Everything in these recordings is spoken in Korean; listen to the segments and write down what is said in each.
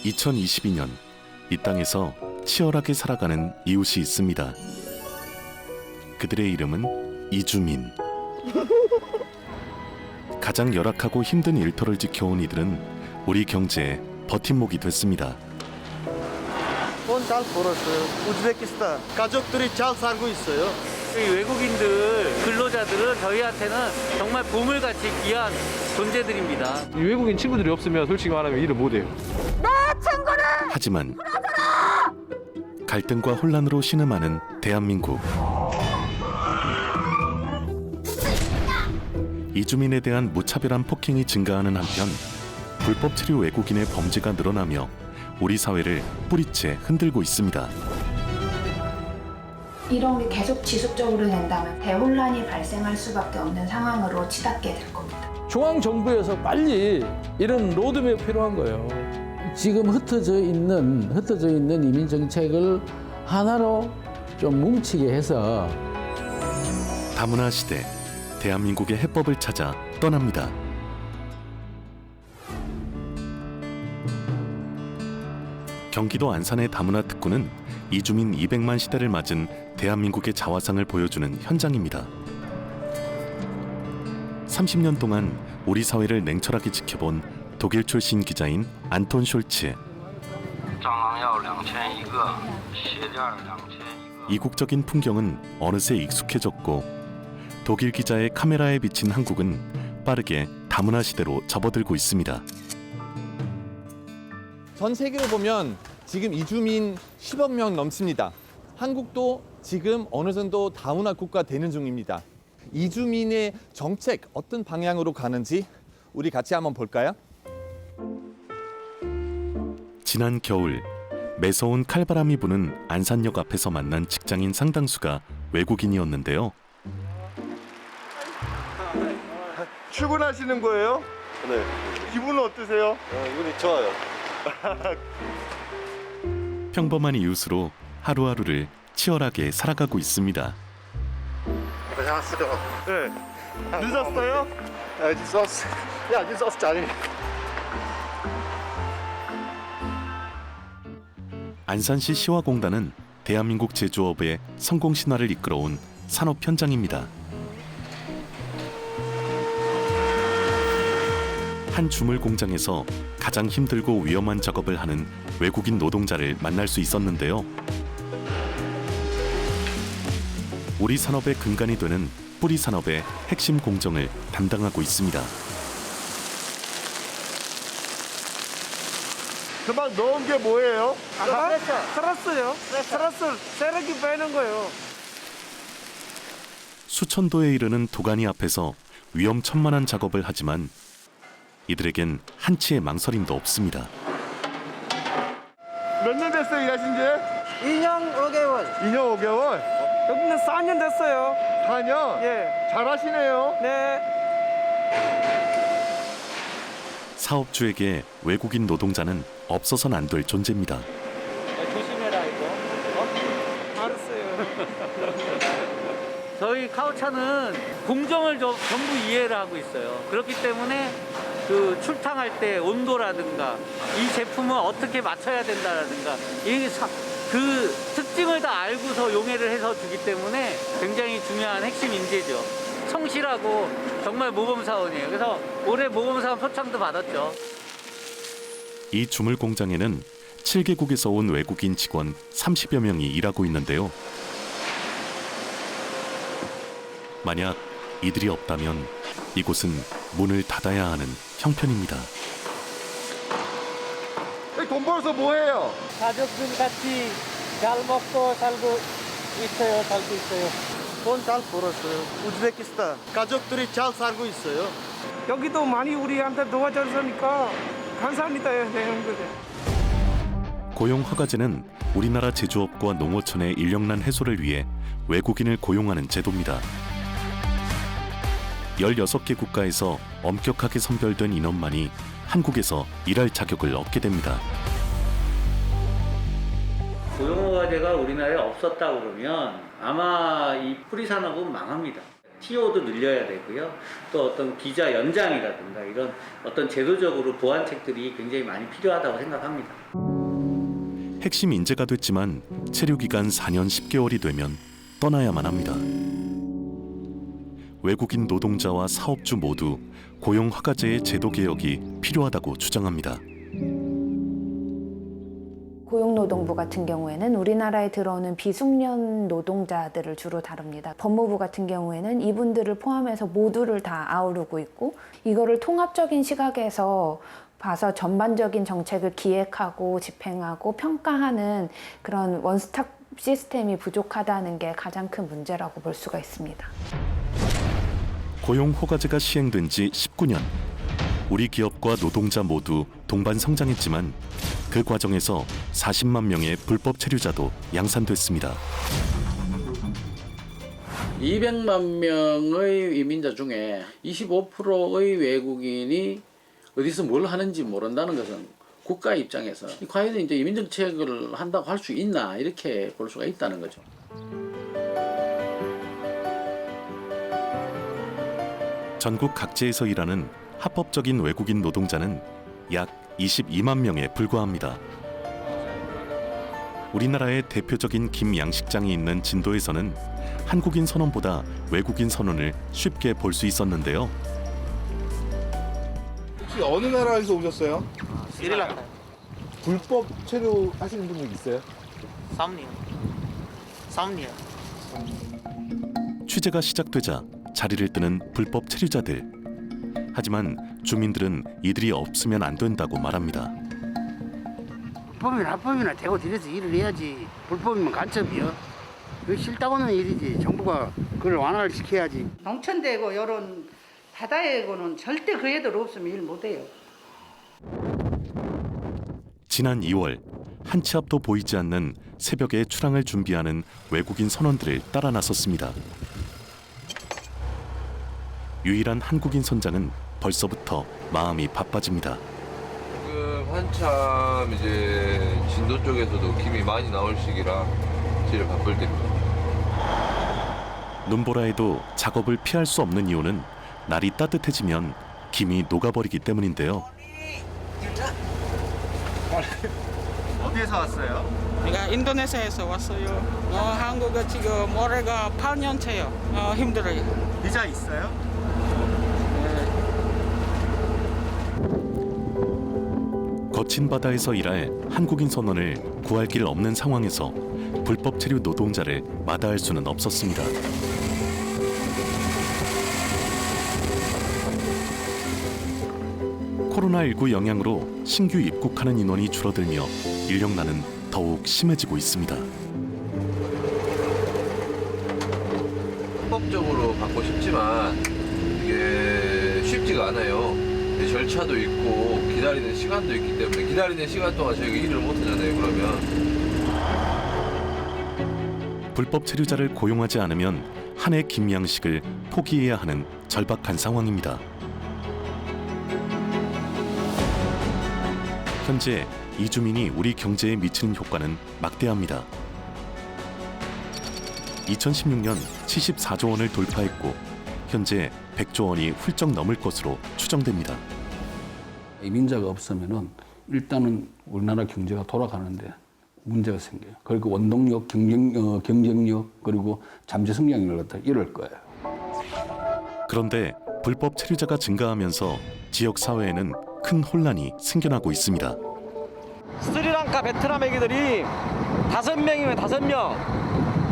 2022년 이 땅에서 치열하게 살아가는 이웃이 있습니다. 그들의 이름은 이주민. 가장 열악하고 힘든 일터를 지켜온 이들은 우리 경제의 버팀목이 됐습니다. 돈 잘 벌었어요. 우즈베키스탄 가족들이 잘 살고 있어요. 이 외국인들, 근로자들은 저희한테는 정말 보물같이 귀한 존재들입니다. 이 외국인 친구들이 없으면 솔직히 말하면 일을 못해요. 하지만 갈등과 혼란으로 신음하는 대한민국. 이주민에 대한 무차별한 폭행이 증가하는 한편 불법 체류 외국인의 범죄가 늘어나며 우리 사회를 뿌리째 흔들고 있습니다. 이런 게 계속 지속적으로 된다면 대혼란이 발생할 수밖에 없는 상황으로 치닫게 될 겁니다. 중앙정부에서 빨리 이런 로드맵이 필요한 거예요. 지금 흩어져 있는 이민 정책을 하나로 좀 뭉치게 해서 다문화 시대, 대한민국의 해법을 찾아 떠납니다. 경기도 안산의 다문화 특구는 이주민 200만 시대를 맞은 대한민국의 자화상을 보여주는 현장입니다. 30년 동안 우리 사회를 냉철하게 지켜본 독일 출신 기자인 안톤 숄츠. 이국적인 풍경은 어느새 익숙해졌고 독일 기자의 카메라에 비친 한국은 빠르게 다문화 시대로 접어들고 있습니다. 전 세계로 보면 지금 이주민 10억 명 넘습니다. 한국도 지금 어느 정도 다문화 국가 되는 중입니다. 이주민의 정책 어떤 방향으로 가는지 우리 같이 한번 볼까요? 지난 겨울 매서운 칼바람이 부는 안산역 앞에서 만난 직장인 상당수가 외국인이었는데요. 출근하시는 거예요? 네, 기분은 어떠세요? 기분이 좋아요. 평범한 이웃으로 하루하루를 치열하게 살아가고 있습니다. 고생하셨어요. 네. 늦었어요? 늦었어, 자리. 안산시 시화공단은 대한민국 제조업의 성공 신화를 이끌어온 산업 현장입니다. 한 주물 공장에서 가장 힘들고 위험한 작업을 하는 외국인 노동자를 만날 수 있었는데요. 우리 산업의 근간이 되는 뿌리 산업의 핵심 공정을 담당하고 있습니다. 그만 넣은 게 뭐예요? 살았어요. 살았을 세력이 빼는 거예요. 수천 도에 이르는 도가니 앞에서 위험천만한 작업을 하지만 이들에겐 한치의 망설임도 없습니다. 몇 년 됐어요, 일하신 지? 2년 5개월. 2년 5개월? 여기는 4년 됐어요. 4년? 예. 잘하시네요. 네. 사업주에게 외국인 노동자는 없어서는 안 될 존재입니다. 조심해라 이거. 알았어요. 저희 카오차는 공정을 전부 이해를 하고 있어요. 그렇기 때문에 그 출탕할 때 온도라든가 이 제품을 어떻게 맞춰야 된다라든가 그 특징을 다 알고서 용해를 해서 주기 때문에 굉장히 중요한 핵심 인재죠. 성실하고 정말 모범사원이에요. 그래서 올해 모범사원 표창도 받았죠. 이 주물 공장에는 7개국에서 온 외국인 직원 30여 명이 일하고 있는데요. 만약 이들이 없다면 이곳은 문을 닫아야 하는 형편입니다. 돈 벌어서 뭐 해요? 가족들 같이 잘 먹고 살고 있어요. 살고 있어요. 돈 잘 벌었어요. 우즈베키스탄 가족들이 잘 살고 있어요. 여기도 많이 우리한테 도와줬으니까 감사합니다. 네, 형들. 고용 허가제는 우리나라 제조업과 농어촌의 인력난 해소를 위해 외국인을 고용하는 제도입니다. 16개 국가에서 엄격하게 선별된 인원만이 한국에서 일할 자격을 얻게 됩니다. 고용허가제가 우리나라에 없었다 그러면 아마 이 뿌리 산업은 망합니다. TO도 늘려야 되고요. 또 어떤 비자 연장이라든가 이런 어떤 제도적으로 보완책들이 굉장히 많이 필요하다고 생각합니다. 핵심 인재가 됐지만 체류 기간 4년 10개월이 되면 떠나야만 합니다. 외국인 노동자와 사업주 모두 고용 허가제의 제도 개혁이 필요하다고 주장합니다. 고용노동부 같은 경우에는 우리나라에 들어오는 비숙련 노동자들을 주로 다룹니다. 법무부 같은 경우에는 이분들을 포함해서 모두를 다 아우르고 있고, 이거를 통합적인 시각에서 봐서 전반적인 정책을 기획하고 집행하고 평가하는 그런 원스톱 시스템이 부족하다는 게 가장 큰 문제라고 볼 수가 있습니다. 고용 허가제가 시행된 지 19년. 우리 기업과 노동자 모두 동반 성장했지만 그 과정에서 40만 명의 불법 체류자도 양산됐습니다. 200만 명의 이민자 중에 25%의 외국인이 어디서 뭘 하는지 모른다는 것은 국가 입장에서 과연 이제 이민 정책을 한다고 할 수 있나, 이렇게 볼 수가 있다는 거죠. 전국 각지에서 일하는 합법적인 외국인 노동자는 약 22만 명에 불과합니다. 우리나라의 대표적인 김 양식장이 있는 진도에서는 한국인 선원보다 외국인 선원을 쉽게 볼 수 있었는데요. 혹시 어느 나라에서 오셨어요? 스리랑카. 불법 체류 하시는 분들 있어요? 3년. 3년. 취재가 시작되자 자리를 뜨는 불법 체류자들. 하지만 주민들은 이들이 없으면 안 된다고 말합니다. 불법이나 합법이나 대고 들여서 일을 해야지. 불법이면 간첩이요. 그게 싫다고는 일이지. 정부가 그걸 완화를 시켜야지. 농촌되고 이런 바다에고는 절대 그 애들 없으면 일 못해요. 지난 2월 한 치 앞도 보이지 않는 새벽에 출항을 준비하는 외국인 선원들을 따라 나섰습니다. 유일한 한국인 선장은 벌써부터 마음이 바빠집니다. 지금 한참 이제 진도 쪽에서도 김이 많이 나올 시기라 제일 바쁠 때입니다. 눈보라에도 작업을 피할 수 없는 이유는 날이 따뜻해지면 김이 녹아버리기 때문인데요. 어디에서 왔어요? 내가 인도네시아에서 왔어요. 한국에 지금 올해가 8년째요. 힘들어요. 비자 있어요? 거친 바다에서 일할 한국인 선원을 구할 길 없는 상황에서 불법 체류 노동자를 마다할 수는 없었습니다. 코로나19 영향으로 신규 입국하는 인원이 줄어들며 인력난은 더욱 심해지고 있습니다. 합법적으로 받고 싶지만 이게 쉽지가 않아요. 절차도 있고 기다리는 시간도 있기 때문에 기다리는 시간 동안 저희가 일을 못 하잖아요. 그러면 불법 체류자를 고용하지 않으면 한 해 김양식을 포기해야 하는 절박한 상황입니다. 현재 이주민이 우리 경제에 미치는 효과는 막대합니다. 2016년 74조 원을 돌파했고 현재 100조 원이 훌쩍 넘을 것으로 추정됩니다. 이민자가 없으면은 일단은 우리나라 경제가 돌아가는데 문제가 생겨요. 그리고 원동력, 경쟁력, 그리고 잠재 성장을 갖다 이럴 거예요. 그런데 불법 체류자가 증가하면서 지역 사회에는 큰 혼란이 생겨나고 있습니다. 스리랑카, 베트남 애기들이 5명이면 5명,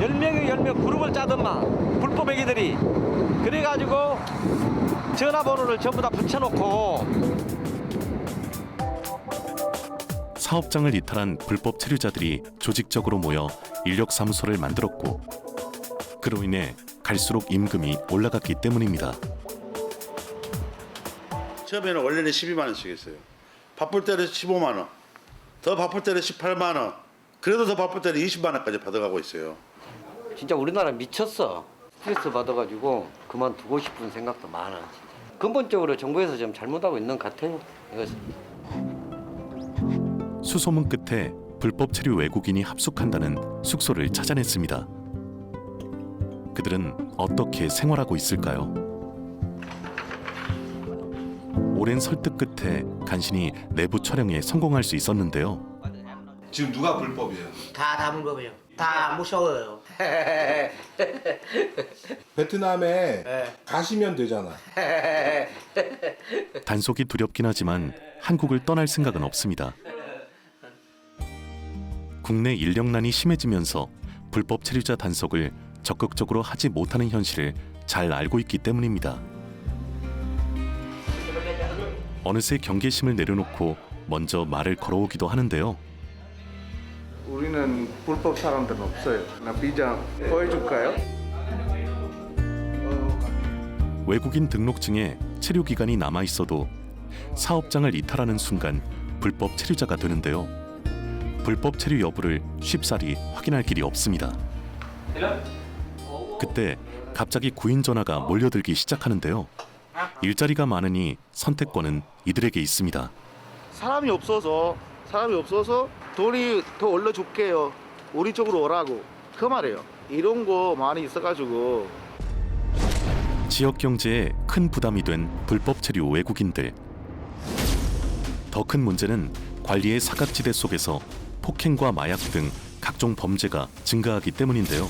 10명이면 10명 그룹을 짜더만 불법 애기들이. 그래가지고 전화번호를 전부 다 붙여놓고 사업장을 이탈한 불법 체류자들이 조직적으로 모여 인력사무소를 만들었고 그로 인해 갈수록 임금이 올라갔기 때문입니다. 처음에는 원래는 12만 원씩 했어요. 바쁠 때는 15만 원, 더 바쁠 때는 18만 원, 그래도 더 바쁠 때는 20만 원까지 받아가고 있어요. 진짜 우리나라 미쳤어. 스트레스 받아가지고 그만두고 싶은 생각도 많아. 진짜. 근본적으로 정부에서 좀 잘못하고 있는 것 같아요. 이것은. 수소문 끝에 불법 체류 외국인이 합숙한다는 숙소를 찾아냈습니다. 그들은 어떻게 생활하고 있을까요? 오랜 설득 끝에 간신히 내부 촬영에 성공할 수 있었는데요. 지금 누가 불법이에요? 다 불법이에요. 다 무서워요. 베트남에 가시면 되잖아. 단속이 두렵긴 하지만 한국을 떠날 생각은 없습니다. 국내 인력난이 심해지면서 불법 체류자 단속을 적극적으로 하지 못하는 현실을 잘 알고 있기 때문입니다. 어느새 경계심을 내려놓고 먼저 말을 걸어오기도 하는데요. 우리는 불법 사람들은 없어요. 나 비자 보여줄까요? 외국인 등록증에 체류 기간이 남아 있어도 사업장을 이탈하는 순간 불법 체류자가 되는데요. 불법 체류 여부를 쉽사리 확인할 길이 없습니다. 그때 갑자기 구인 전화가 몰려들기 시작하는데요. 일자리가 많으니 선택권은 이들에게 있습니다. 사람이 없어서 돈이 더 올려줄게요. 우리 쪽으로 오라고. 그 말이에요. 이런 거 많이 있어가지고. 지역 경제에 큰 부담이 된 불법 체류 외국인들. 더 큰 문제는 관리의 사각지대 속에서 폭행과 마약 등 각종 범죄가 증가하기 때문인데요.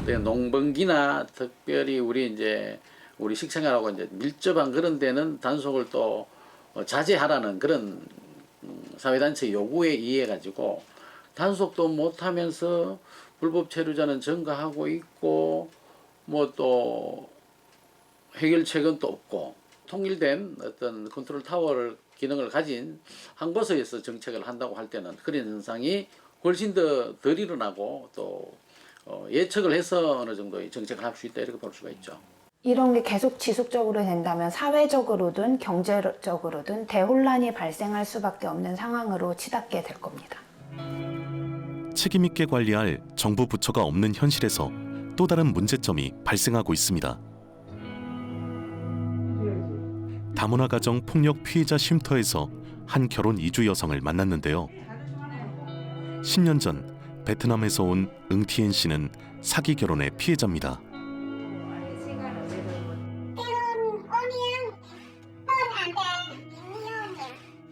농번기나 특별히 우리 식생활하고 이제 밀접한 그런 데는 단속을 또 자제하라는 그런 사회단체 요구에 의해 가지고 단속도 못하면서 불법 체류자는 증가하고 있고 뭐 또 해결책은 또 없고 통일된 어떤 컨트롤 타워를 기능을 가진 한 곳에서 정책을 한다고 할 때는 그런 현상이 훨씬 덜 일어나고 또 예측을 해서 어느 정도의 정책을 할 수 있다 이렇게 볼 수가 있죠. 이런 게 계속 지속적으로 된다면 사회적으로든 경제적으로든 대혼란이 발생할 수밖에 없는 상황으로 치닫게 될 겁니다. 책임 있게 관리할 정부 부처가 없는 현실에서 또 다른 문제점이 발생하고 있습니다. 다문화 가정 폭력 피해자 쉼터에서 한 결혼 이주 여성을 만났는데요. 10년 전 베트남에서 온 응티엔 씨는 사기 결혼의 피해자입니다.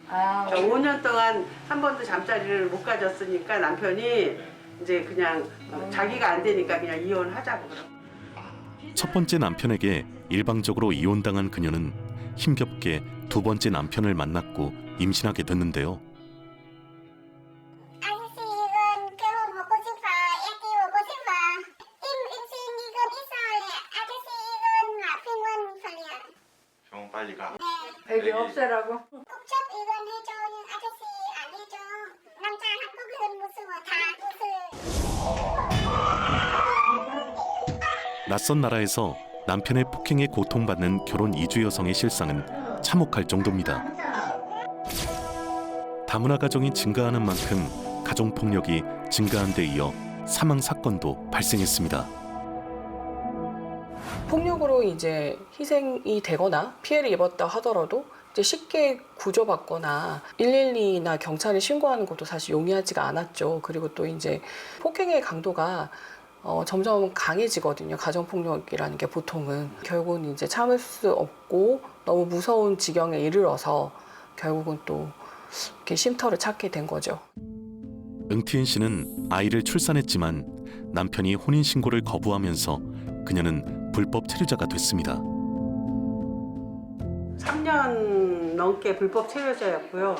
5년 동안 한 번도 잠자리를 못 가졌으니까 남편이 이제 그냥 자기가 안 되니까 그냥 이혼하자고 그러고. 첫 번째 남편에게 일방적으로 이혼당한 그녀는 힘겹게 두 번째 남편을 만났고 임신하게 됐는데요. 빨리 가. 애기 없애라고? 낯선 나라에서 남편의 폭행에 고통받는 결혼 이주 여성의 실상은 참혹할 정도입니다. 다문화 가정이 증가하는 만큼 가정폭력이 증가한 데 이어 사망 사건도 발생했습니다. 폭력으로 이제 희생이 되거나 피해를 입었다 하더라도 이제 쉽게 구조받거나 112나 경찰에 신고하는 것도 사실 용이하지가 않았죠. 그리고 또 이제 폭행의 강도가 점점 강해지거든요. 가정폭력이라는 게 보통은. 결국은 이제 참을 수 없고 너무 무서운 지경에 이르러서 결국은 또 이렇게 쉼터를 찾게 된 거죠. 응티엔 씨는 아이를 출산했지만 남편이 혼인신고를 거부하면서 그녀는 불법 체류자가 됐습니다. 3년 넘게 불법 체류자였고요.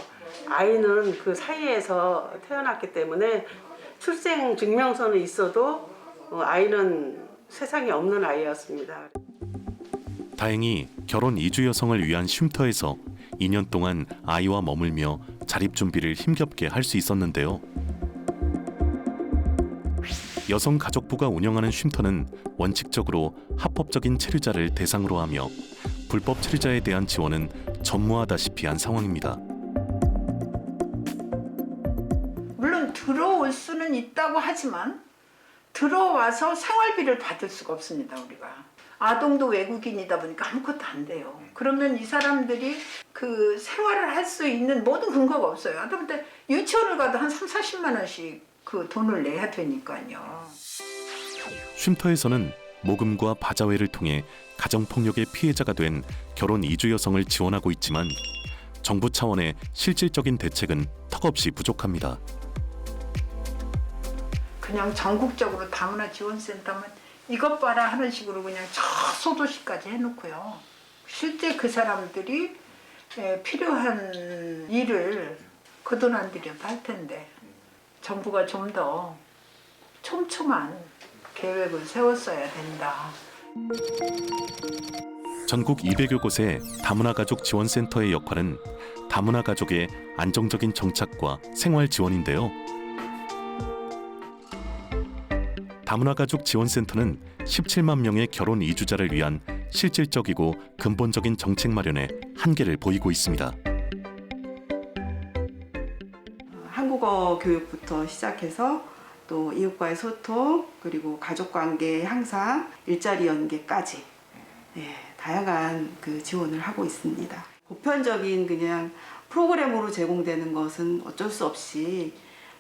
아이는 그 사이에서 태어났기 때문에 출생 증명서는 있어도 아이는 세상에 없는 아이였습니다. 다행히 결혼 이주 여성을 위한 쉼터에서 2년 동안 아이와 머물며 자립 준비를 힘겹게 할 수 있었는데요. 여성가족부가 운영하는 쉼터는 원칙적으로 합법적인 체류자를 대상으로 하며 불법 체류자에 대한 지원은 전무하다시피 한 상황입니다. 물론 들어올 수는 있다고 하지만 들어와서 생활비를 받을 수가 없습니다. 우리가 아동도 외국인이다 보니까 아무것도 안 돼요. 그러면 이 사람들이 그 생활을 할 수 있는 모든 근거가 없어요. 하다못해 유치원을 가도 한 30, 40만 원씩 그 돈을 내야 되니까요. 쉼터에서는 모금과 바자회를 통해 가정폭력의 피해자가 된 결혼 이주 여성을 지원하고 있지만 정부 차원의 실질적인 대책은 턱없이 부족합니다. 그냥 전국적으로 다문화 지원센터면 이것 봐라 하는 식으로 그냥 저 소도시까지 해놓고요. 실제 그 사람들이 필요한 일을 그 돈 안 들여도 할 텐데 정부가 좀 더 촘촘한 계획을 세웠어야 된다. 전국 200여 곳의 다문화 가족 지원센터의 역할은 다문화 가족의 안정적인 정착과 생활 지원인데요. 다문화 가족 지원센터는 17만 명의 결혼 이주자를 위한 실질적이고 근본적인 정책 마련에 한계를 보이고 있습니다. 한국어 교육부터 시작해서 또 이웃과의 소통, 그리고 가족관계 향상, 일자리 연계까지 다양한 그 지원을 하고 있습니다. 보편적인 그냥 프로그램으로 제공되는 것은 어쩔 수 없이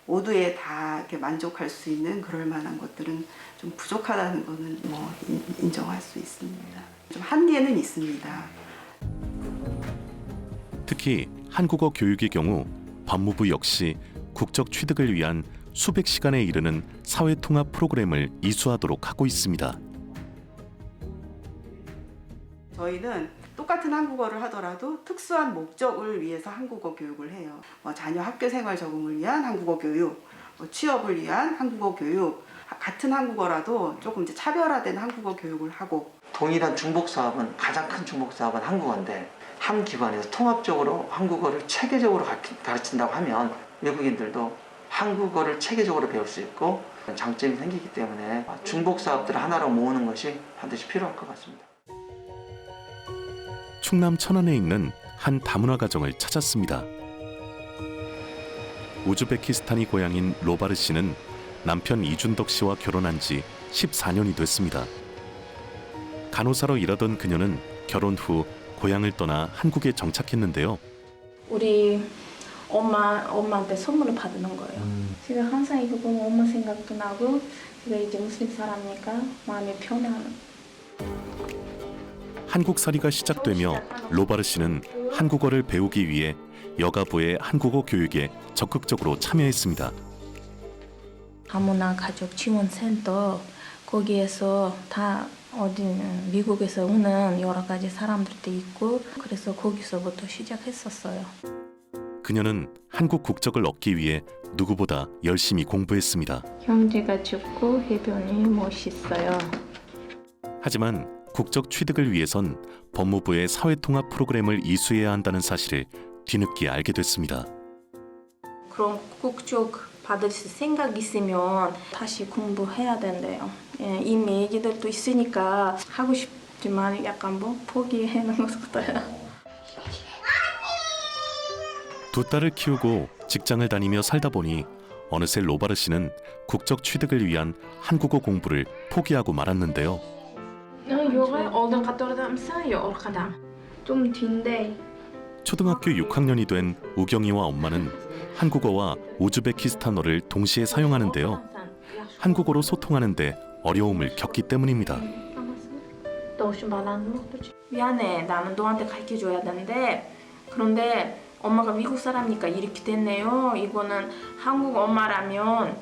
모두에 다 이렇게 만족할 수 있는 그럴 만한 것들은 좀 부족하다는 것은 뭐 인정할 수 있습니다. 좀 한계는 있습니다. 특히 한국어 교육의 경우 법무부 역시 국적 취득을 위한 수백 시간에 이르는 사회통합 프로그램을 이수하도록 하고 있습니다. 저희는 똑같은 한국어를 하더라도 특수한 목적을 위해서 한국어 교육을 해요. 자녀 학교 생활 적응을 위한 한국어 교육, 취업을 위한 한국어 교육, 같은 한국어라도 조금 이제 차별화된 한국어 교육을 하고. 동일한 중복 사업은 가장 큰 중복 사업은 한국어인데 한 기관에서 통합적으로 한국어를 체계적으로 가르친다고 하면 외국인들도 한국어를 체계적으로 배울 수 있고 장점이 생기기 때문에 중복 사업들을 하나로 모으는 것이 반드시 필요할 것 같습니다. 충남 천안에 있는 한 다문화 가정을 찾았습니다. 우즈베키스탄이 고향인 로바르 씨는 남편 이준덕 씨와 결혼한 지 14년이 됐습니다. 간호사로 일하던 그녀는 결혼 후 고향을 떠나 한국에 정착했는데요. 우리 엄마한테 선물을 받는 거예요. 제가 항상 이거 보면 엄마 생각도 나고 제가 이제 무슬림 사람이니까 마음이 편해하는. 한국살이가 시작되며 로바르 씨는 한국어를 배우기 위해 여가부의 한국어 교육에 적극적으로 참여했습니다. 다문화 가족 지원센터 거기에서 다 미국에서 오는 여러 가지 사람들도 있고 그래서 거기서부터 시작했었어요. 그녀는 한국 국적을 얻기 위해 누구보다 열심히 공부했습니다. 형제가 죽고 해변이 멋있어요. 하지만 국적 취득을 위해선 법무부의 사회통합 프로그램을 이수해야 한다는 사실을 뒤늦게 알게 됐습니다. 그럼 국적 받을 생각 있으면 다시 공부해야 된대요. 이미 애기들도 있으니까 하고 싶지만 약간 포기하는 것 같아요. 두 딸을 키우고 직장을 다니며 살다 보니 어느새 로바르 씨는 국적 취득을 위한 한국어 공부를 포기하고 말았는데요. 좀 뒤인데. 초등학교 6학년이 된 우경이와 엄마는 한국어와 우즈베키스탄어를 동시에 사용하는데요. 한국어로 소통하는데 어려움을 겪기 때문입니다. 미안해, 나는 너한테 가르쳐줘야 되는데 그런데 엄마가 미국 사람이니까 이렇게 됐네요. 이거는 한국 엄마라면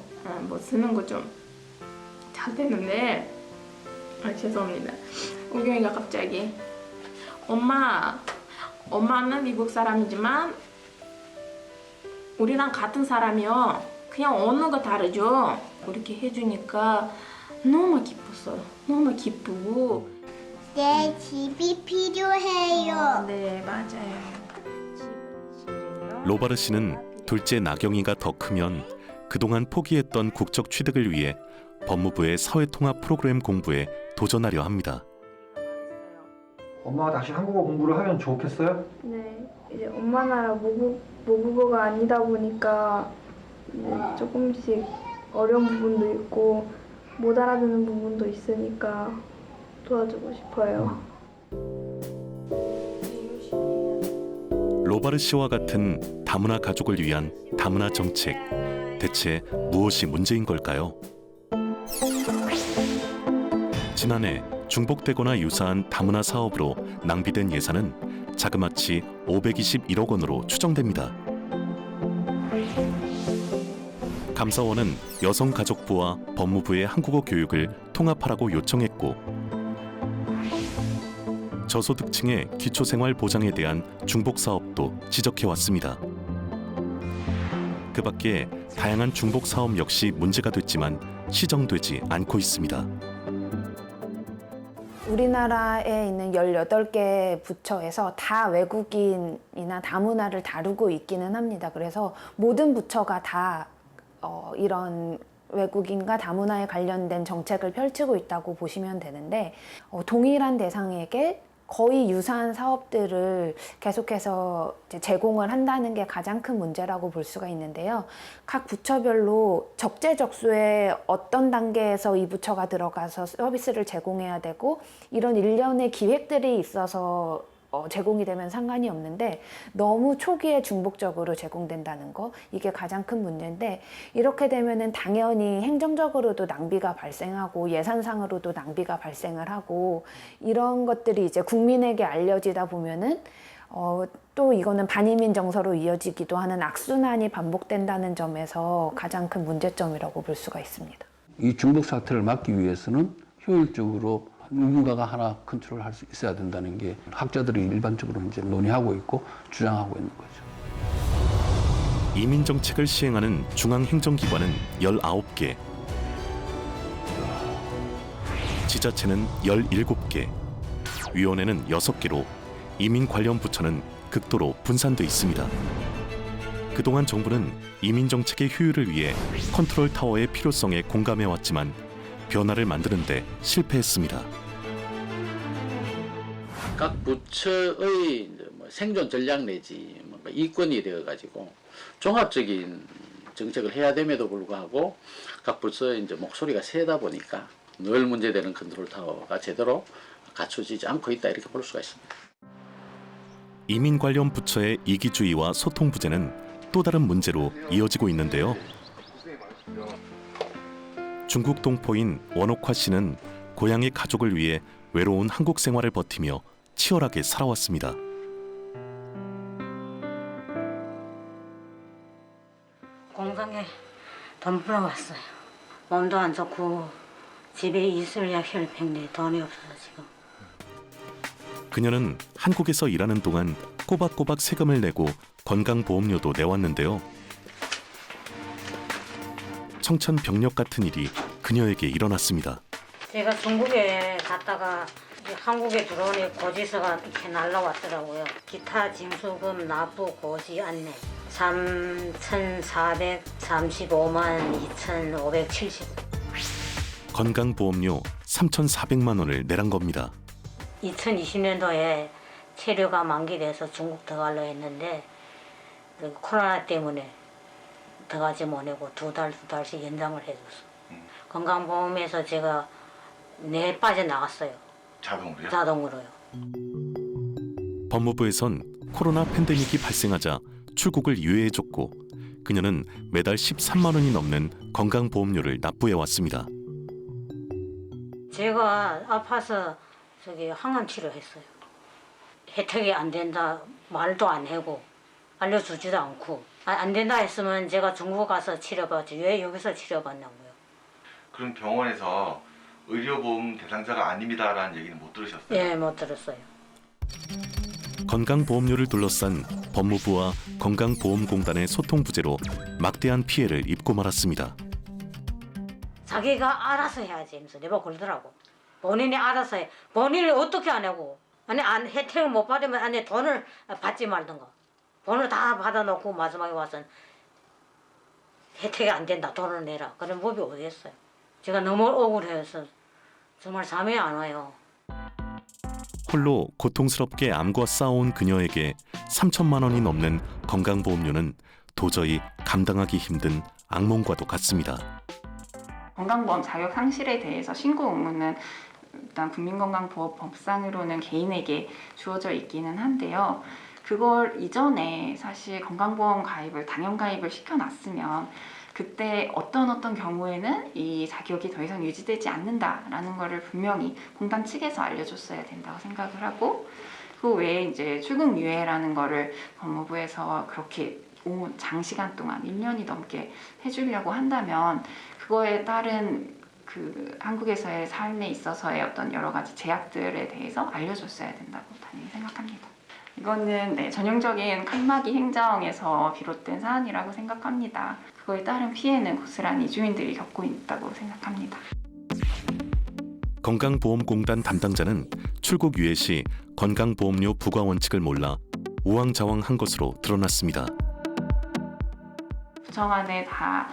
쓰는 거 좀 잘 되는데 죄송합니다. 우경이가 갑자기 엄마는 미국 사람이지만 우리랑 같은 사람이요. 그냥 언어가 다르죠. 그렇게 해주니까 너무 기뻤어요. 너무 기쁘고. 내 집이 필요해요. 네, 맞아요. 로바르 씨는 둘째 나경이가 더 크면 그동안 포기했던 국적 취득을 위해 법무부의 사회통합 프로그램 공부에 도전하려 합니다. 엄마가 다시 한국어 공부를 하면 좋겠어요? 네, 이제 엄마 나라 모국어가 아니다 보니까 조금씩 어려운 부분도 있고 못 알아듣는 부분도 있으니까 도와주고 싶어요. 로바르 씨와 같은 다문화 가족을 위한 다문화 정책, 대체 무엇이 문제인 걸까요? 지난해 중복되거나 유사한 다문화 사업으로 낭비된 예산은 자그마치 521억 원으로 추정됩니다. 감사원은 여성가족부와 법무부의 한국어 교육을 통합하라고 요청했고 저소득층의 기초생활 보장에 대한 중복 사업도 지적해왔습니다. 그 밖에 다양한 중복 사업 역시 문제가 됐지만 시정되지 않고 있습니다. 우리나라에 있는 18개 부처에서 다 외국인이나 다문화를 다루고 있기는 합니다. 그래서 모든 부처가 다 이런 외국인과 다문화에 관련된 정책을 펼치고 있다고 보시면 되는데 동일한 대상에게 거의 유사한 사업들을 계속해서 제공을 한다는 게 가장 큰 문제라고 볼 수가 있는데요. 각 부처별로 적재적소에 어떤 단계에서 이 부처가 들어가서 서비스를 제공해야 되고 이런 일련의 기획들이 있어서 제공이 되면 상관이 없는데 너무 초기에 중복적으로 제공된다는 거, 이게 가장 큰 문제인데 이렇게 되면은 당연히 행정적으로도 낭비가 발생하고 예산상으로도 낭비가 발생을 하고 이런 것들이 이제 국민에게 알려지다 보면은 또 이거는 반이민 정서로 이어지기도 하는 악순환이 반복된다는 점에서 가장 큰 문제점이라고 볼 수가 있습니다. 이 중복 사태를 막기 위해서는 효율적으로 누군가가 하나 컨트롤할 수 있어야 된다는 게 학자들이 일반적으로 이제 논의하고 있고 주장하고 있는 거죠. 이민 정책을 시행하는 중앙 행정기관은 19개, 지자체는 17개, 위원회는 6개로 이민 관련 부처는 극도로 분산돼 있습니다. 그동안 정부는 이민 정책의 효율을 위해 컨트롤 타워의 필요성에 공감해왔지만 변화를 만드는 데 실패했습니다. 각 부처의 생존 전략 내지 이권이 되어가지고 종합적인 정책을 해야 됨에도 불구하고 각 부처의 이제 목소리가 세다 보니까 늘 문제되는 컨트롤 타워가 제대로 갖춰지지 않고 있다 이렇게 볼 수가 있습니다. 이민 관련 부처의 이기주의와 소통 부재는 또 다른 문제로 이어지고 있는데요. 중국 동포인 원옥화 씨는 고향의 가족을 위해 외로운 한국 생활을 버티며 치열하게 살아왔습니다. 공장에 돈 벌어왔어요. 몸도 안 좋고 집에 있을야 혈팽인데 돈이 없어서 지금. 그녀는 한국에서 일하는 동안 꼬박꼬박 세금을 내고 건강보험료도 내왔는데요. 청천벽력 같은 일이 그녀에게 일어났습니다. 제가 중국에 갔다가 한국에 들어오니 고지서가 이렇게 날라왔더라고요. 기타 징수금 납부 고지 안내 3,435만 2,570. 건강보험료 3,400만 원을 내란 겁니다. 2020년도에 체류가 만기돼서 중국 들어가려 했는데 그 코로나 때문에 들어가지 못하고 두 달씩 연장을 해줬어. 건강보험에서 제가 내일 빠져나갔어요. 자동으로요? 자동으로요. 법무부에선 코로나 팬데믹이 발생하자 출국을 유예해줬고 그녀는 매달 13만 원이 넘는 건강보험료를 납부해왔습니다. 제가 아파서 항암 치료했어요. 혜택이 안 된다 말도 안 하고 알려주지도 않고 안 된다 했으면 제가 중국 가서 치료받지 왜 여기서 치료받냐고요. 그럼 병원에서 의료보험 대상자가 아닙니다라는 얘기는 못 들으셨어요? 네, 못 들었어요. 건강보험료를 둘러싼 법무부와 건강보험공단의 소통 부재로 막대한 피해를 입고 말았습니다. 자기가 알아서 해야지 하면서 내가 그러더라고. 본인이 알아서 해. 본인이 어떻게 안 하고 혜택을 못 받으면 돈을 받지 말든가. 돈을 다 받아놓고 마지막에 와서 혜택이 안 된다. 돈을 내라. 그런 법이 어디 있어요. 제가 너무 억울해서 정말 잠이 안 와요. 홀로 고통스럽게 암과 싸워온 그녀에게 3천만 원이 넘는 건강보험료는 도저히 감당하기 힘든 악몽과도 같습니다. 건강보험 자격 상실에 대해서 신고 의무는 일단 국민건강보험법상으로는 개인에게 주어져 있기는 한데요. 그걸 이전에 사실 건강보험 가입을 당연 가입을 시켜놨으면 그때 어떤 경우에는 이 자격이 더 이상 유지되지 않는다라는 거를 분명히 공단 측에서 알려줬어야 된다고 생각을 하고, 그 외에 이제 출국 유예라는 거를 법무부에서 그렇게 장시간 동안 1년이 넘게 해주려고 한다면 그거에 따른 그 한국에서의 삶에 있어서의 어떤 여러 가지 제약들에 대해서 알려줬어야 된다고 당연히 생각합니다. 이거는 전형적인 칸막이 행정에서 비롯된 사안이라고 생각합니다. 그거에 따른 피해는 고스란히 주민들이 겪고 있다고 생각합니다. 건강보험공단 담당자는 출국 유예 시 건강보험료 부과 원칙을 몰라 우왕좌왕한 것으로 드러났습니다. 부정안에 다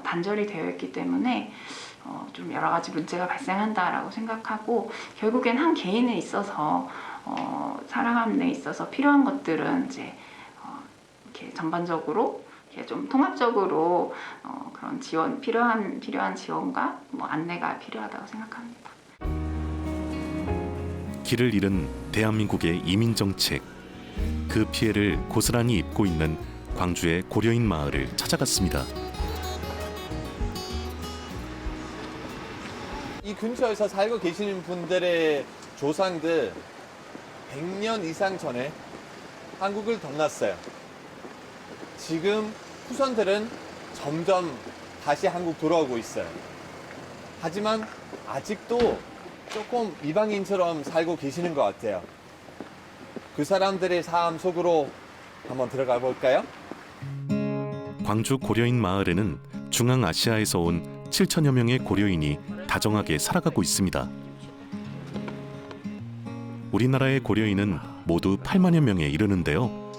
단절이 되어 있기 때문에 좀 여러 가지 문제가 발생한다라고 생각하고, 결국엔 한 개인에 있어서 살아가는 데 있어서 필요한 것들은 이제 이렇게 전반적으로 이렇게 좀 통합적으로 그런 지원 필요한 지원과 안내가 필요하다고 생각합니다. 길을 잃은 대한민국의 이민 정책, 그 피해를 고스란히 입고 있는 광주의 고려인 마을을 찾아갔습니다. 이 근처에서 살고 계시는 분들의 조상들 100년 이상 전에 한국을 건넜어요. 지금 후손들은 점점 다시 한국 돌아오고 있어요. 하지만 아직도 조금 이방인처럼 살고 계시는 것 같아요. 그 사람들의 삶 속으로 한번 들어가 볼까요? 광주 고려인 마을에는 중앙아시아에서 온 7천여 명의 고려인이 다정하게 살아가고 있습니다. 우리나라의 고려인은 모두 8만여 명에 이르는데요.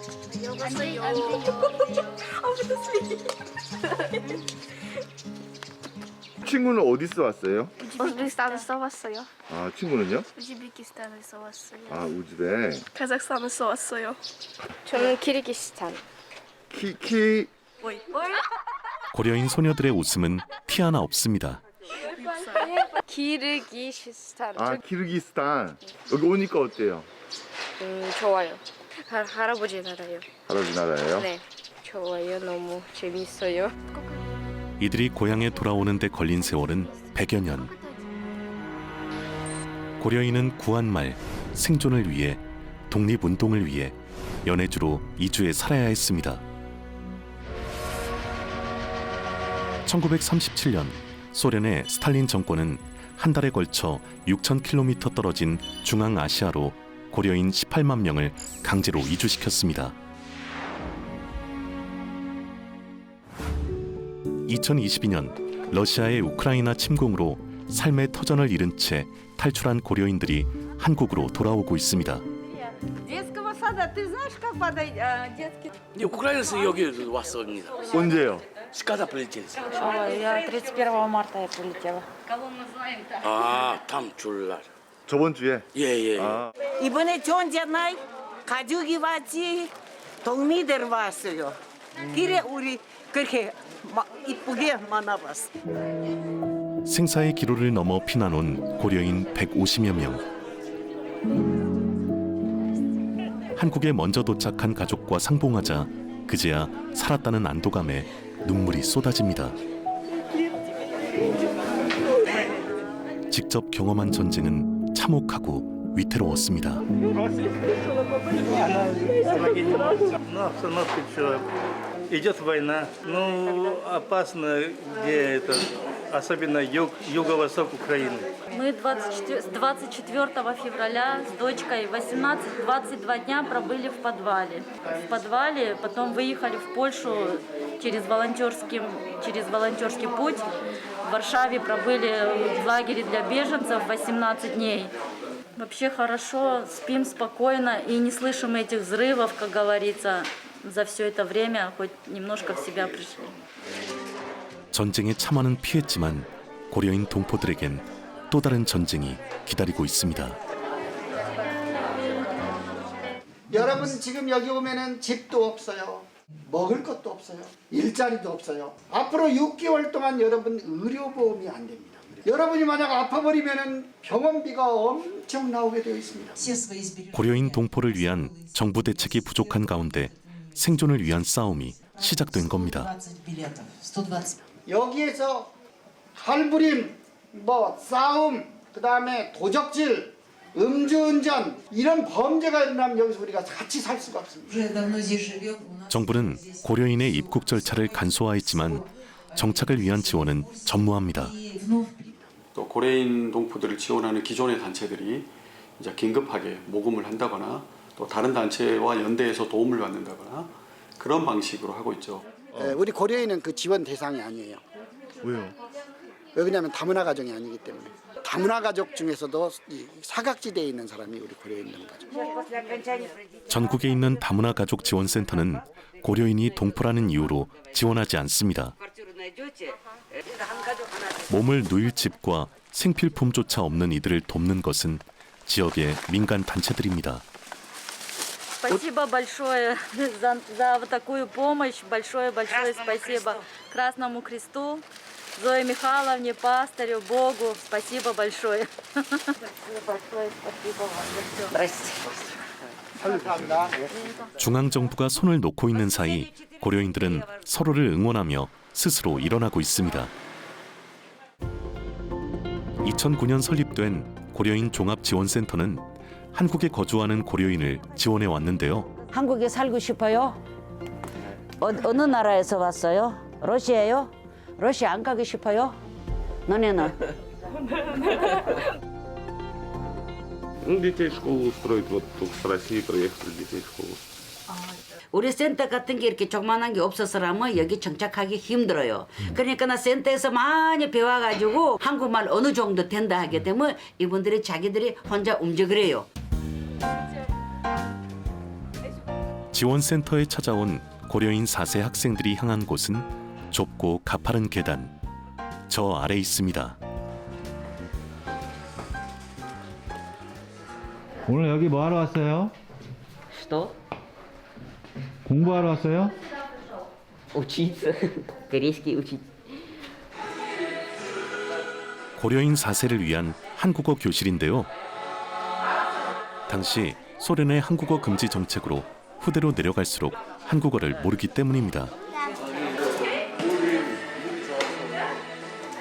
친구는 어디서 왔어요? 우즈베키스탄에서 왔어요. 아, 친구는요? 우즈베키스탄에서 왔어요. 아, 우즈베. 카자흐스탄에서 왔어요. 저는 키르기스탄. 고려인 소녀들의 웃음은 티 하나 없습니다. 키르기스탄. 아, 키르기스탄. 여기 오니까 어때요? 좋아요. 할아버지 나라요. 할아버지 나라예요? 네, 좋아요. 너무 재밌어요. 이들이 고향에 돌아오는 데 걸린 세월은 100여 년. 고려인은 구한 말, 생존을 위해, 독립운동을 위해 연해주로 이주해 살아야 했습니다. 1937년 소련의 스탈린 정권은 한 달에 걸쳐 6,000km 떨어진 중앙아시아로 고려인 18만 명을 강제로 이주시켰습니다. 2022년 러시아의 우크라이나 침공으로 삶의 터전을 잃은 채 탈출한 고려인들이 한국으로 돌아오고 있습니다. 우크라이나에서 여기 왔습니다. 언제요? Когда прилетели? Я 31 марта прилетела. 아, там 줄라. 저번 주에? 예. 아. 이번에 존재 날 가족이 왔지 동미들 왔어요. 그래 우리 그렇게 이쁘게 만나봤어. 생사의 기로를 넘어 피난온 고려인 150여 명. 한국에 먼저 도착한 가족과 상봉하자 그제야 살았다는 안도감에 눈물이 쏟아집니다. 직접 경험한 전쟁은 참혹하고 위태로웠습니다. Идет война, ну опасно, где это, особенно юго-восток Украины. Мы 24 февраля с дочкой 18-22 дня пробыли в подвале. В подвале, потом выехали в Польшу через волонтерский путь. В Варшаве пробыли в лагере для беженцев 18 дней. Вообще хорошо, спим спокойно и не слышим этих взрывов, как говорится. За все это время хоть немножко в себя пришли. 전쟁의 참화는 피했지만 고려인 동포들에겐 또 다른 전쟁이 기다리고 있습니다. 여러분 지금 여기 오면은 집도 없어요. 먹을 것도 없어요. 일자리도 없어요. 앞으로 6개월 동안 여러분 의료보험이 안 됩니다. 여러분이 만약 아파버리면 병원비가 엄청 나오게 되어 있습니다. 고려인 동포를 위한 정부 대책이 부족한 가운데 생존을 위한 싸움이 시작된 겁니다. 여기에서 칼부림, 싸움, 그다음에 도적질, 음주운전 이런 범죄가 일어나면 여기서 우리가 같이 살 수가 없습니다. 정부는 고려인의 입국 절차를 간소화했지만 정착을 위한 지원은 전무합니다. 또 고려인 동포들을 지원하는 기존의 단체들이 이제 긴급하게 모금을 한다거나 또 다른 단체와 연대해서 도움을 받는다거나 그런 방식으로 하고 있죠. 우리 고려인은 그 지원 대상이 아니에요. 왜요? 왜냐하면 다문화 가정이 아니기 때문에. 다문화 가족 중에서도 이 사각지대에 있는 사람이 우리 고려인 가족. 전국에 있는 다문화 가족 지원센터는 고려인이 동포라는 이유로 지원하지 않습니다. 몸을 누일 집과 생필품조차 없는 이들을 돕는 것은 지역의 민간 단체들입니다. Спасибо большое за такую помощь. Большое спасибо Красному Кресту, Зое Михайловне, пастырю, Богу. Спасибо большое. 감사합니다. 중앙정부가 손을 놓고 있는 사이 고려인들은 서로를 응원하며 스스로 일어나고 있습니다. 2009년 설립된 고려인 종합지원센터는 한국에 거주하는 고려인을 지원해 왔는데요. 한국에 살고 싶어요? 어느 나라에서 왔어요? 러시아요? 러시아 안 가고 싶어요? 너네는? Детей в школу устроить. Вот только с России приехали детей в школу. 우리 센터 같은 게 이렇게 조그만한 게 없어서라면 여기 정착하기 힘들어요. 그러니까 나 센터에서 많이 배워가지고 한국말 어느 정도 된다 하게 되면 이분들이 자기들이 혼자 움직이래요. 지원센터에 찾아온 고려인 4세 학생들이 향한 곳은 좁고 가파른 계단. 저 아래 있습니다. 오늘 여기 뭐 하러 왔어요? Что? 공부하러 왔어요? Учиться. Корейский учить. 고려인 4세를 위한 한국어 교실인데요. 당시 소련의 한국어 금지 정책으로 후대로 내려갈수록 한국어를 모르기 때문입니다.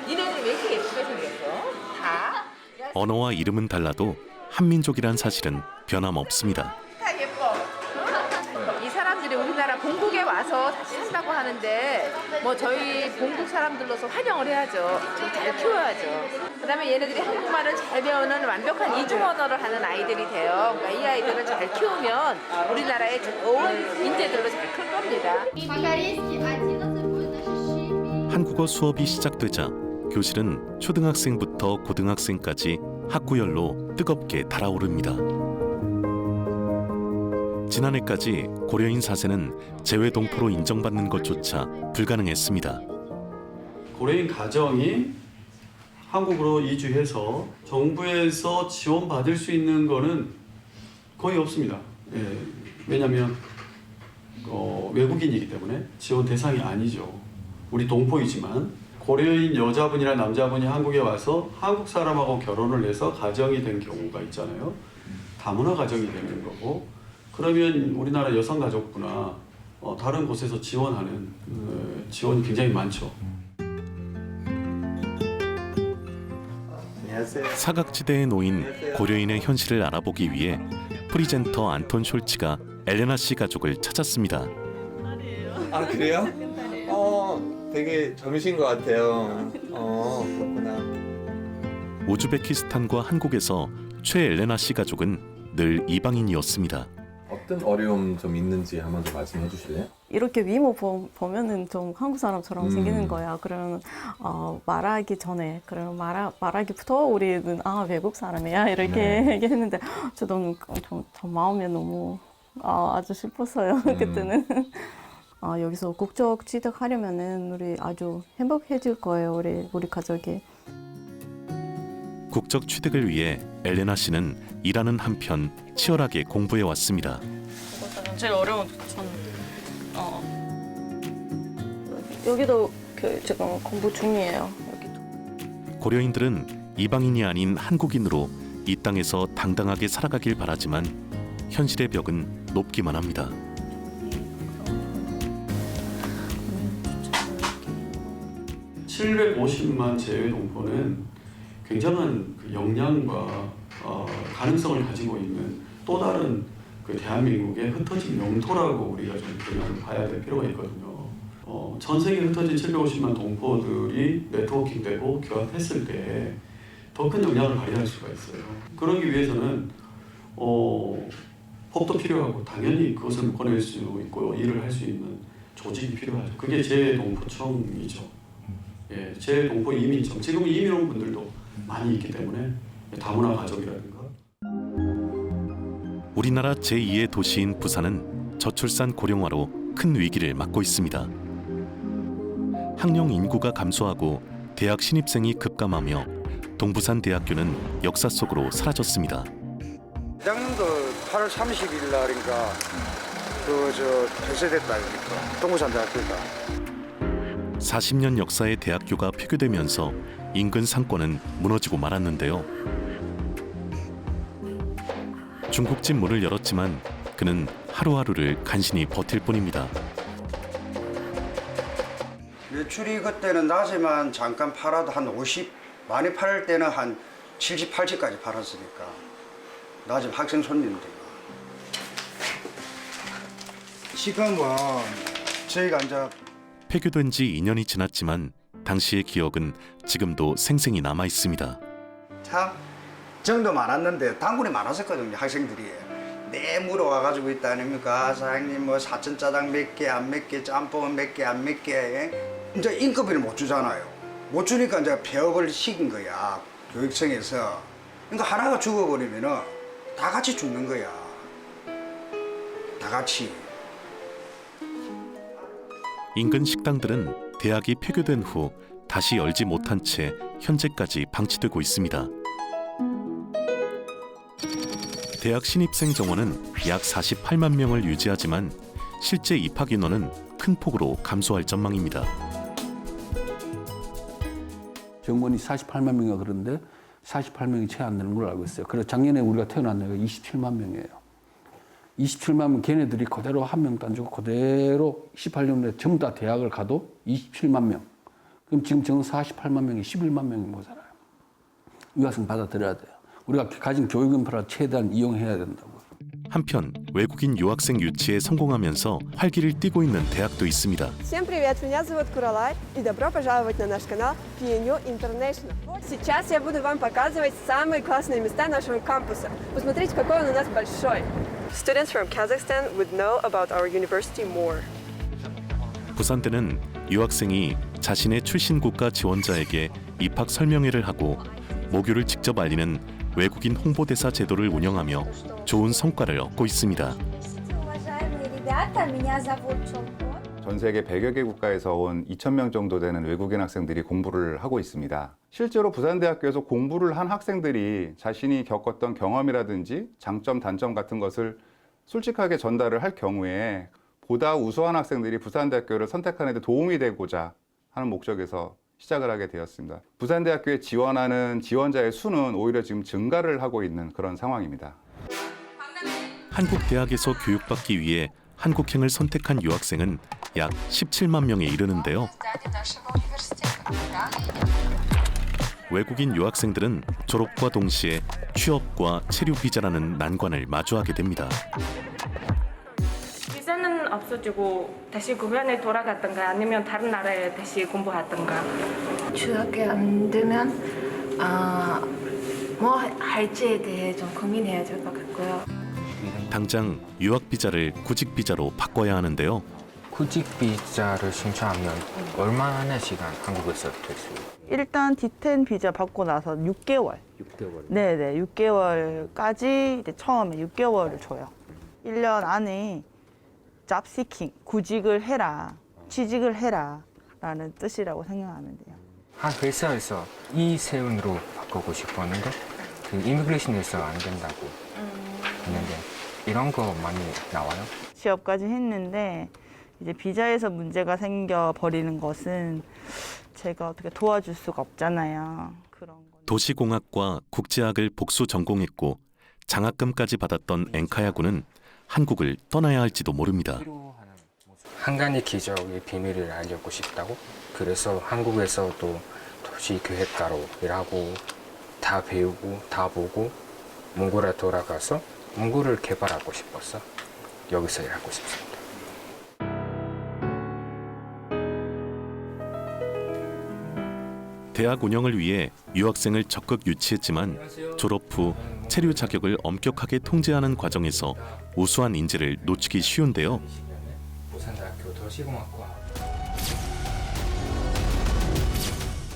니네들 왜 이렇게 예쁘게 생겼어? 다? 언어와 이름은 달라도 한민족이란 사실은 변함없습니다. 다 예뻐. 이 사람들이 우리나라 본국에 와서 다시 산다고 하는데 뭐 저희 본국 사람들로서 환영을 해야죠. 잘 키워야죠. 그다음에 얘네들이 한국말을 잘 배우는 완벽한 이중 언어를 하는 아이들이 돼요. 그러니까 이 아이들을 잘 키우면 우리나라의 좋은 인재들로 잘 클 겁니다. 한국어 수업이 시작되자 교실은 초등학생부터 고등학생까지 학구열로 뜨겁게 달아오릅니다. 지난해까지 고려인 4세는 재외동포로 인정받는 것조차 불가능했습니다. 고려인 가정이 한국으로 이주해서 정부에서 지원받을 수 있는 거는 거의 없습니다. 예, 왜냐하면 외국인이기 때문에 지원 대상이 아니죠. 우리 동포이지만 고려인 여자분이나 남자분이 한국에 와서 한국 사람하고 결혼을 해서 가정이 된 경우가 있잖아요. 다문화 가정이 되는 거고 그러면 우리나라 여성가족부나 다른 곳에서 지원하는 지원이 굉장히 많죠. 사각지대에 놓인 고려인의 현실을 알아보기 위해 프리젠터 안톤 숄츠가 엘레나 씨 가족을 찾았습니다. 아 그래요? 되게 젊으신 것 같아요. 그렇구나. 우즈베키스탄과 한국에서 최 엘레나 씨 가족은 늘 이방인이었습니다. 어떤 어려움 좀 있는지 한번 좀 말씀해 주실래요? 이렇게 위모 보면은 좀 한국 사람처럼 생기는 거야. 그러면 말하기 전에 그러면 말하기부터 우리는 외국 사람이야 이렇게 얘기했는데 저도 좀 마음에 너무 아주 슬펐어요. 그때는. 여기서 국적 취득하려면은 우리 아주 행복해질 거예요. 우리 가족이. 국적 취득을 위해 엘레나 씨는 일하는 한편 치열하게 공부해 왔습니다. 제일 어려운 여기도 지금 공부 중이에요. 여기도. 고려인들은 이방인이 아닌 한국인으로 이 땅에서 당당하게 살아가길 바라지만 현실의 벽은 높기만 합니다. (750만) 제외 동포는 굉장한 그 역량과 가능성을 가지고 있는 또 다른 그 대한민국의 흩어진 영토라고 우리가 좀 그냥 봐야 될 필요가 있거든요. 전 세계에 흩어진 750만 동포들이 네트워킹되고 교합했을 때 더 큰 역량을 발휘할 수가 있어요. 그러기 위해서는 법도 필요하고 당연히 그것을 묶어낼 수 있고 일을 할 수 있는 조직이 필요하죠. 그게 재동포청이죠. 예, 재동포 이민청. 지금 이민 온 분들도 많이 있기 때문에 다문화 가족이라든가. 우리나라 제2의 도시인 부산은 저출산 고령화로 큰 위기를 맞고 있습니다. 학령 인구가 감소하고 대학 신입생이 급감하며 동부산 대학교는 역사 속으로 사라졌습니다. 작년도 8월 30일 날인가 폐쇄됐다 그러니까 동부산 대학교가. 40년 역사의 대학교가 폐교되면서 인근 상권은 무너지고 말았는데요. 중국집 문을 열었지만 그는 하루하루를 간신히 버틸 뿐입니다. 매출이 그때는 낮에만 잠깐 팔아도 한 50, 많이 팔 때는 한 70, 80까지 팔았으니까 낮에 학생 손님들. 지금은 저희가 이제 폐교된 지 2년이 지났지만 당시의 기억은 지금도 생생히 남아 있습니다. 참 정도 많았는데 단골이 많았었거든요. 학생들이 내 물어와가지고 있다 아닙니까? 사장님 뭐 사천짜장 몇 개 안 몇 개, 짬뽕은 몇 개 안 몇 개. 이제 인건비를 못 주잖아요. 못 주니까 이제 폐업을 시킨 거야. 교육청에서. 그러니까 하나가 죽어버리면은 다 같이 죽는 거야. 다 같이. 인근 식당들은 대학이 폐교된 후 다시 열지 못한 채 현재까지 방치되고 있습니다. 대학 신입생 정원은 약 48만 명을 유지하지만 실제 입학 인원은 큰 폭으로 감소할 전망입니다. 정원이 48만 명이가 그런데 48명이 채 안 되는 걸로 알고 있어요. 그래서 작년에 우리가 태어난 애가 27만 명이에요. 27만 명 걔네들이 그대로 한 명도 안 주고 그대로 18년에 전부 다 대학을 가도 27만 명. 그럼 지금 정 48만 명이 11만 명이 못 살아요. 유학생 받아들여야 돼요. 우리가 가진 교육 인프라 최대한 이용해야 된다고. 한편 외국인 유학생 유치에 성공하면서 활기를 띠고 있는 대학도 있습니다. Всем привет, меня зовут Куралай и добро пожаловать на наш канал PNU International. Сейчас я буду вам показывать самые классные места нашего кампуса. Посмотрите, какой он у нас большой. Students from Kazakhstan would know about our university more. 부산대는 유학생이 자신의 출신 국가 지원자에게 입학 설명회를 하고 모교를 직접 알리는 외국인 홍보대사 제도를 운영하며 좋은 성과를 얻고 있습니다. 전 세계 100여 개 국가에서 온 2,000명 정도 되는 외국인 학생들이 공부를 하고 있습니다. 실제로 부산대학교에서 공부를 한 학생들이 자신이 겪었던 경험이라든지 장점, 단점 같은 것을 솔직하게 전달을 할 경우에 보다 우수한 학생들이 부산대학교를 선택하는 데 도움이 되고자 하는 목적에서 시작을 하게 되었습니다. 부산대학교에 지원하는 지원자의 수는 오히려 지금 증가를 하고 있는 그런 상황입니다. 한국 대학에서 교육받기 위해 한국행을 선택한 유학생은 약 17만 명에 이르는데요. 외국인 유학생들은 졸업과 동시에 취업과 체류 비자라는 난관을 마주하게 됩니다. 비자는 없어지고 다시 구면에 돌아갔던가 아니면 다른 나라에 다시 공부하던가. 취업이 안 되면 뭐 할지에 대해 좀 고민해야 될 것 같고요. 당장 유학 비자를 구직 비자로 바꿔야 하는데요. 구직 비자를 신청하면 얼마나 시간 한국에서 될 수 있어요? 일단 D10 비자 받고 나서 6개월. 6개월. 네네, 6개월까지 이제 처음에 6개월을 줘요. 1년 안에 job seeking, 구직을 해라, 취직을 해라 라는 뜻이라고 생각하면 돼요. 한 회사에서 이 세운으로 바꾸고 싶었는데 그 이미그레이션에서 안 된다고 했는데 이런 거 많이 나와요? 취업까지 했는데 이제 비자에서 문제가 생겨 버리는 것은 제가 어떻게 도와줄 수가 없잖아요. 도시공학과 국제학을 복수 전공했고 장학금까지 받았던 엔카야 군은 한국을 떠나야 할지도 모릅니다. 한간의 기적의 비밀을 알려고 싶다고. 그래서 한국에서 또 도시계획가로 일하고 다 배우고 다 보고 몽골에 돌아가서 몽골을 개발하고 싶었어. 여기서 일하고 싶습니다. 대학 운영을 위해 유학생을 적극 유치했지만 졸업 후 체류 자격을 엄격하게 통제하는 과정에서 우수한 인재를 놓치기 쉬운데요. 부산대학교 도시공학과.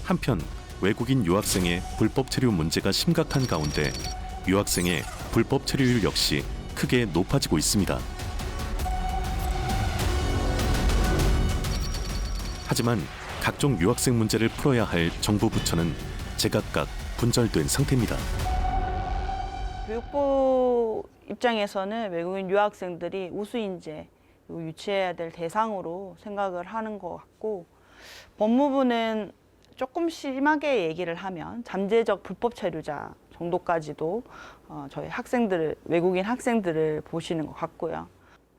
한편 외국인 유학생의 불법 체류 문제가 심각한 가운데 유학생의 불법 체류율 역시 크게 높아지고 있습니다. 하지만 각종 유학생 문제를 풀어야 할 정부 부처는 제각각 분절된 상태입니다. 교육부 입장에서는 외국인 유학생들이 우수 인재 유치해야 될 대상으로 생각을 하는 것 같고, 법무부는 조금 심하게 얘기를 하면 잠재적 불법 체류자 정도까지도 저희 학생들을, 외국인 학생들을 보시는 것 같고요.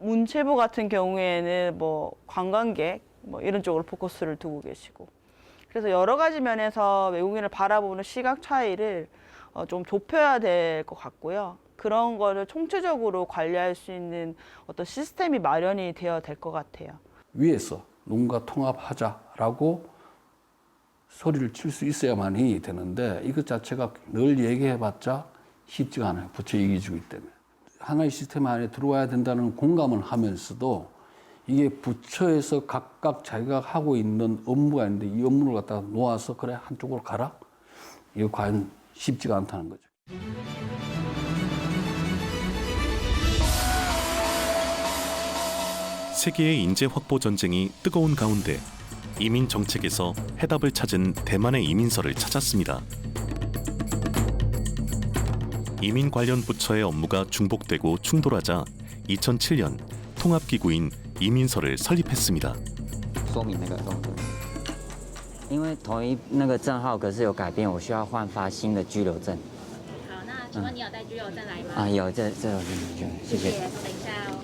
문체부 같은 경우에는 뭐 관광객 이런 쪽으로 포커스를 두고 계시고, 그래서 여러 가지 면에서 외국인을 바라보는 시각 차이를 좀 좁혀야 될 것 같고요. 그런 거를 총체적으로 관리할 수 있는 어떤 시스템이 마련이 되어야 될 것 같아요. 위에서 누군가 통합하자라고 소리를 칠 수 있어야만이 되는데 이것 자체가 늘 얘기해봤자 쉽지가 않아요. 부처 이기주기 때문에. 하나의 시스템 안에 들어와야 된다는 공감을 하면서도 이게 부처에서 각각 자기가 하고 있는 업무가 있는데 이 업무를 갖다가 놓아서 그래 한쪽으로 가라? 이거 과연 쉽지가 않다는 거죠. 세계의 인재 확보 전쟁이 뜨거운 가운데 이민 정책에서 해답을 찾은 대만의 이민서를 찾았습니다. 이민 관련 부처의 업무가 중복되고 충돌하자 2007년 통합기구인 이민서를 설립했습니다. 说明那个动作，因为同一那个证号可是有改变，我需要换发新的居留证。好，那请问你有带居留证来吗？有，这有居留，谢谢。等一下哦。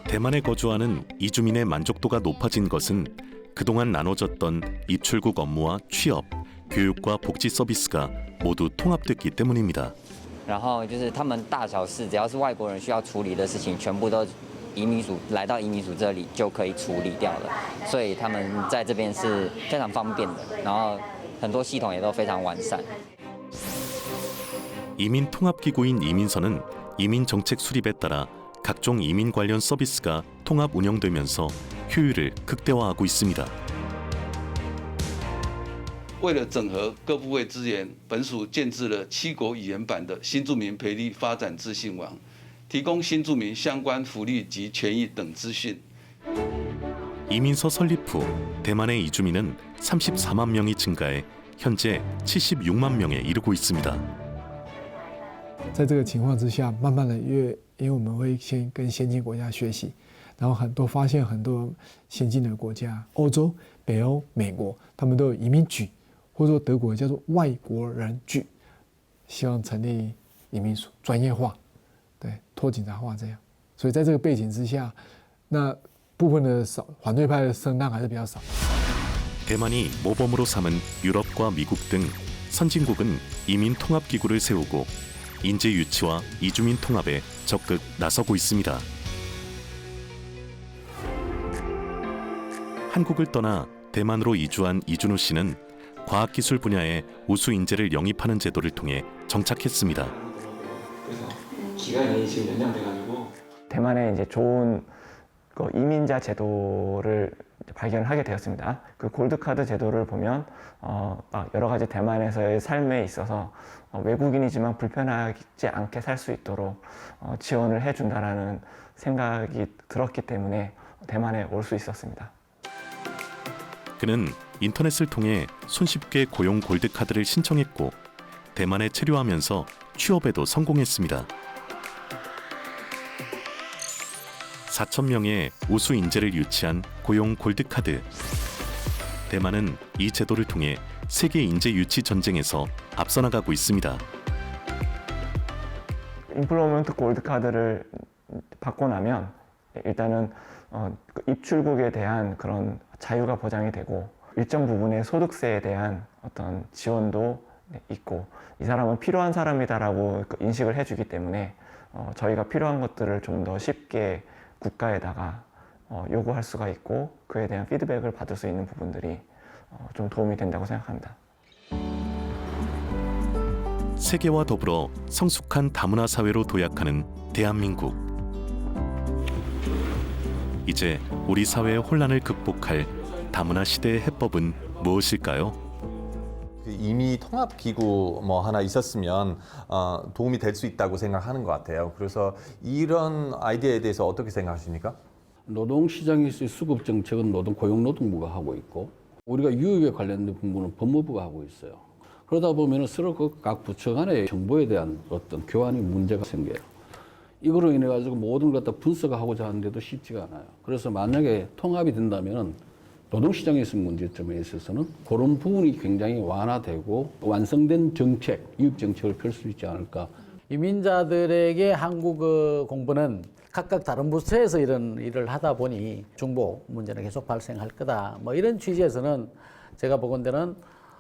대만에 거주하는 이주민의 만족도가 높아진 것은 그동안 나눠졌던 입출국 업무와 취업, 교육과 복지 서비스가 모두 통합됐기 때문입니다. 然后就是他们大小事，只要是外国人需要处理的事情，全部都移民署来到移民署这里就可以处理掉了，所以他们在这边是非常方便的，然后很多系统也都非常完善。 이민 통합기구인 이민서는 이민 정책 수립에 따라 각종 이민 관련 서비스가 통합 운영되면서 효율을 극대화하고 있습니다. 为了整合各部位资源，本署建制了7国语言版的新住民培力发展资讯网，提供新住民相关福利及权益等资讯。 이민서 설립 후 대만의 이주민은 34만 명이 증가해 현재 76만 명에 이르고 있습니다. 在这个情况之下，慢慢的因为我们会先跟先进国家学习，然后发现很多先进的国家，欧洲、北欧、美国，他们都有移民局，或者说德国叫做外国人局，希望成立移民署，专业化，对，脱警察化这样。所以在这个背景之下，那部分的反对派的声浪还是比较少。 대만이 모범으로 삼은 유럽과 미국 등 선진국은 이민 통합 기구를 세우고 인재 유치와 이주민 통합에 적극 나서고 있습니다. 한국을 떠나 대만으로 이주한 이준우 씨는 과학기술 분야의 우수 인재를 영입하는 제도를 통해 정착했습니다. 기간이 지금 연장돼가지고 대만에 이제 좋은 이민자 제도를 발견을 하게 되었습니다. 그 골드카드 제도를 보면 여러 가지 대만에서의 삶에 있어서 외국인이지만 불편하지 않게 살 수 있도록 지원을 해준다라는 생각이 들었기 때문에 대만에 올 수 있었습니다. 그는 인터넷을 통해 손쉽게 고용 골드카드를 신청했고 대만에 체류하면서 취업에도 성공했습니다. 4,000명의 우수 인재를 유치한 고용 골드카드. 대만은 이 제도를 통해 세계 인재 유치 전쟁에서 앞서 나가고 있습니다. 임플로먼트 골드카드를 받고 나면 일단은 입출국에 대한 그런 자유가 보장이 되고 일정 부분의 소득세에 대한 어떤 지원도 있고 이 사람은 필요한 사람이다라고 인식을 해주기 때문에 저희가 필요한 것들을 좀 더 쉽게 국가에다가 요구할 수가 있고 그에 대한 피드백을 받을 수 있는 부분들이 좀 도움이 된다고 생각합니다. 세계와 더불어 성숙한 다문화 사회로 도약하는 대한민국. 이제 우리 사회의 혼란을 극복할 다문화 시대의 해법은 무엇일까요? 이미 통합 기구 뭐 하나 있었으면 도움이 될 수 있다고 생각하는 것 같아요. 그래서 이런 아이디어에 대해서 어떻게 생각하십니까? 노동시장에서의 수급 정책은 고용노동부가 하고 있고 우리가 유입에 관련된 부분은 법무부가 하고 있어요. 그러다 보면 서로 각 부처 간의 정보에 대한 어떤 교환이 문제가 생겨요. 이거로 인해 가지고 모든 걸 갖다 분석하고자 하는데도 쉽지가 않아요. 그래서 만약에 통합이 된다면 노동시장에서 문제점에 있어서는 그런 부분이 굉장히 완화되고 완성된 정책, 유입 정책을 펼 수 있지 않을까. 이민자들에게 한국 공부는 각각 다른 부처에서 이런 일을 하다 보니 중복 문제는 계속 발생할 거다. 뭐 이런 취지에서는 제가 보건대는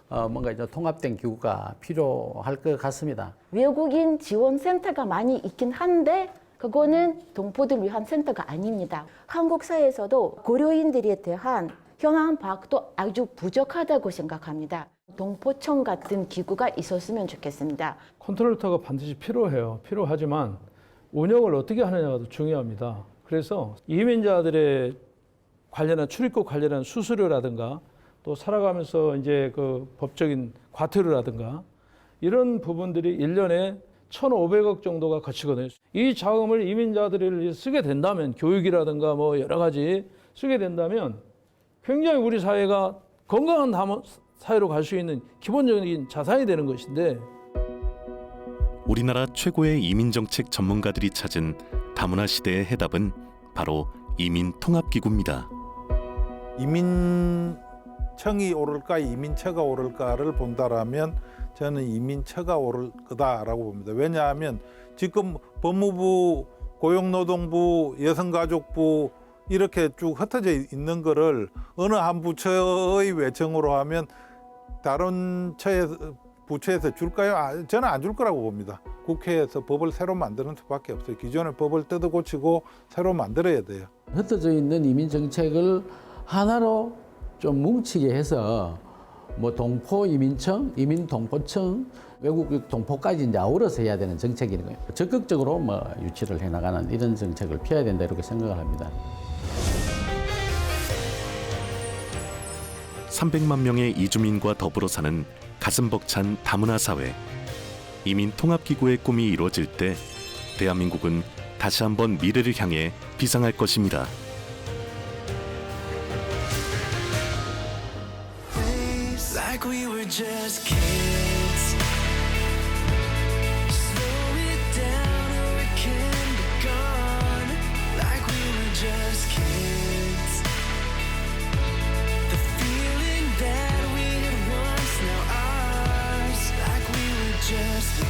뭔가 이제 통합된 기구가 필요할 것 같습니다. 외국인 지원센터가 많이 있긴 한데 그거는 동포들 위한 센터가 아닙니다. 한국 사회에서도 고려인들에 대한 현황 파악도 아주 부족하다고 생각합니다. 동포청 같은 기구가 있었으면 좋겠습니다. 컨트롤터가 반드시 필요해요. 필요하지만 운영을 어떻게 하느냐가 더 중요합니다. 그래서 이민자들의 관련한 출입국 관련한 수수료라든가 또 살아가면서 이제 그 법적인 과태료라든가 이런 부분들이 1년에 1,500억 정도가 거치거든요. 이 자금을 이민자들을 쓰게 된다면 교육이라든가 뭐 여러 가지 쓰게 된다면 굉장히 우리 사회가 건강한 사회로 갈 수 있는 기본적인 자산이 되는 것인데 우리나라 최고의 이민정책 전문가들이 찾은 다문화 시대의 해답은 바로 이민통합기구입니다. 이민청이 오를까 이민처가 오를까를 본다라면 저는 이민처가 오를 거다라고 봅니다. 왜냐하면 지금 법무부, 고용노동부, 여성가족부 이렇게 쭉 흩어져 있는 거를 어느 한 부처의 외청으로 하면 다른 부처에서 줄까요? 저는 안 줄 거라고 봅니다. 국회에서 법을 새로 만드는 수밖에 없어요. 기존의 법을 뜯어고치고 새로 만들어야 돼요. 흩어져 있는 이민 정책을 하나로 좀 뭉치게 해서 뭐 동포 이민청, 이민 동포청, 외국 동포까지 이제 아우러서 해야 되는 정책이는 거예요. 적극적으로 뭐 유치를 해나가는 이런 정책을 펴야 된다 이렇게 생각을 합니다. 300만 명의 이주민과 더불어 사는 가슴 벅찬 다문화 사회. 이민 통합기구의 꿈이 이루어질 때 대한민국은 다시 한번 미래를 향해 비상할 것입니다. Like we were just kids. Slow it down or it can be gone. Like we were just kids. The feeling that we had once now ours. Like we were just